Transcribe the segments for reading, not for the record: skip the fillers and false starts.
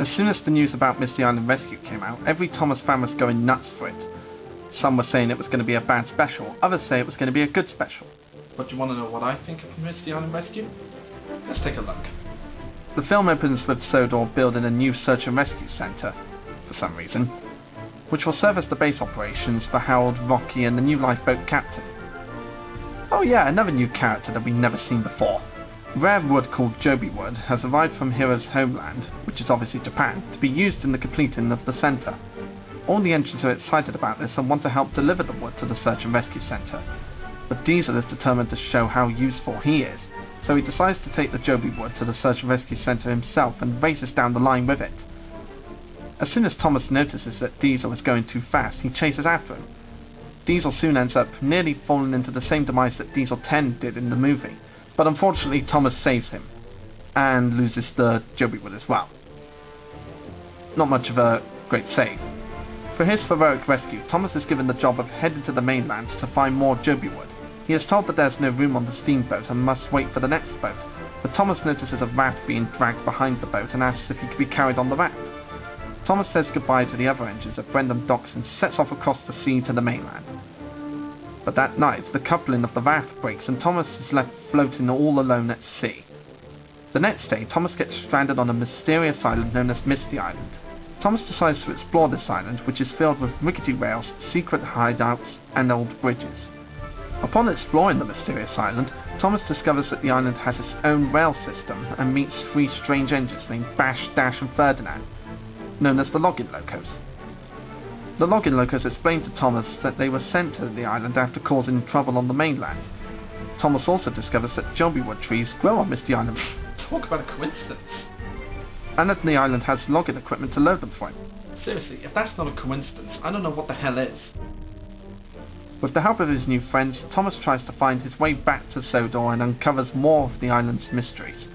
As soon as the news about Misty Island Rescue came out, every Thomas fan was going nuts for it. Some were saying it was going to be a bad special, others say it was going to be a good special. But you want to know what I think of Misty Island Rescue? Let's take a look. The film opens with Sodor building a new search and rescue centre, for some reason, which will serve as the base operations for Harold, Rocky and the new lifeboat captain. Oh yeah, another new character that we've never seen before. Rare wood called Joby wood has arrived from Hero's homeland, which is obviously Japan, to be used in the completing of the centre. All the engines are excited about this and want to help deliver the wood to the search and rescue centre. But Diesel is determined to show how useful he is, so he decides to take the Joby wood to the search and rescue centre himself and races down the line with it. As soon as Thomas notices that Diesel is going too fast, he chases after him. Diesel soon ends up nearly falling into the same demise that Diesel 10 did in the movie, but unfortunately Thomas saves him, and loses the Joby wood as well. Not much of a great save. For his heroic rescue, Thomas is given the job of heading to the mainland to find more Joby wood. He is told that there's no room on the steamboat and must wait for the next boat, but Thomas notices a raft being dragged behind the boat and asks if he could be carried on the raft. Thomas says goodbye to the other engines at Brendam Docks and sets off across the sea to the mainland. But that night, the coupling of the raft breaks and Thomas is left floating all alone at sea. The next day, Thomas gets stranded on a mysterious island known as Misty Island. Thomas decides to explore this island, which is filled with rickety rails, secret hideouts, and old bridges. Upon exploring the mysterious island, Thomas discovers that the island has its own rail system and meets three strange engines named Bash, Dash and Ferdinand, known as the Login Locos. The Login Locos explain to Thomas that they were sent to the island after causing trouble on the mainland. Thomas also discovers that Joby wood trees grow on Misty Island. Talk about a coincidence. And that the island has logging equipment to load them for him. Seriously, if that's not a coincidence, I don't know what the hell is. With the help of his new friends, Thomas tries to find his way back to Sodor and uncovers more of the island's mysteries,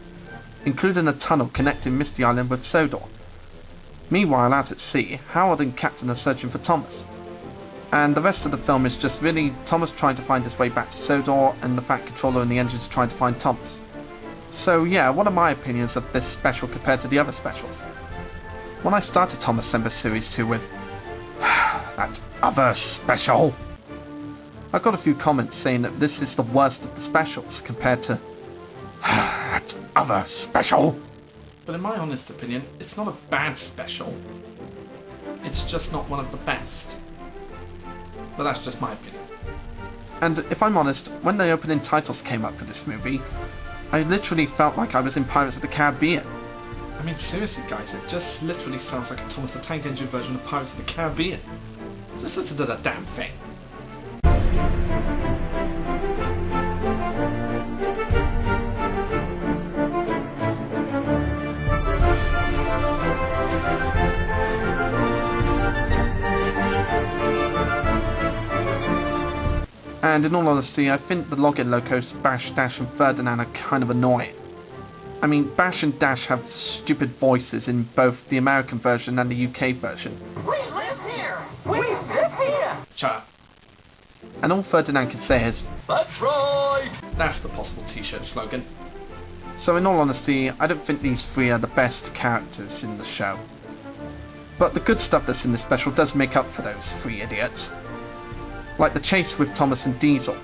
including a tunnel connecting Misty Island with Sodor. Meanwhile, out at sea, Howard and Captain are searching for Thomas. And the rest of the film is just really Thomas trying to find his way back to Sodor and the Fat Controller and the engines trying to find Thomas. So yeah, what are my opinions of this special compared to the other specials? When I started Thomascember Series 2 with that other special, I got a few comments saying that this is the worst of the specials compared to that other special. But in my honest opinion, it's not a bad special. It's just not one of the best. But that's just my opinion. And if I'm honest, when the opening titles came up for this movie, I literally felt like I was in Pirates of the Caribbean. I mean, seriously guys, it just literally sounds like a Thomas the Tank Engine version of Pirates of the Caribbean. Just listen to that damn thing. And in all honesty, I think the Login Locos, Bash, Dash and Ferdinand are kind of annoying. I mean, Bash and Dash have stupid voices in both the American version and the UK version. We live here! We live here! Shut up. And all Ferdinand can say is, That's right! That's the possible t-shirt slogan. So in all honesty, I don't think these three are the best characters in the show. But the good stuff that's in this special does make up for those three idiots. Like the chase with Thomas and Diesel.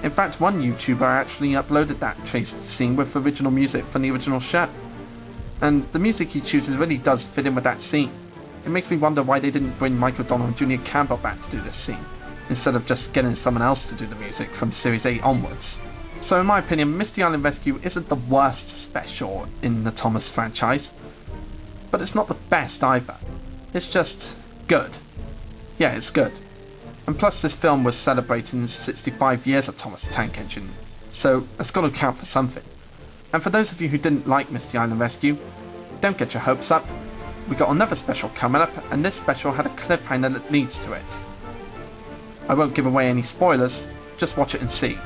In fact, one YouTuber actually uploaded that chase scene with original music from the original show. And the music he chooses really does fit in with that scene. It makes me wonder why they didn't bring Michael Donald and Jr. Campbell back to do this scene, instead of just getting someone else to do the music from Series 8 onwards. So in my opinion, Misty Island Rescue isn't the worst special in the Thomas franchise, but it's not the best either. It's just good. Yeah, it's good. And plus this film was celebrating 65 years of Thomas the Tank Engine, so that's got to count for something. And for those of you who didn't like Misty Island Rescue, don't get your hopes up. We got another special coming up, and this special had a cliffhanger that leads to it. I won't give away any spoilers, just watch it and see.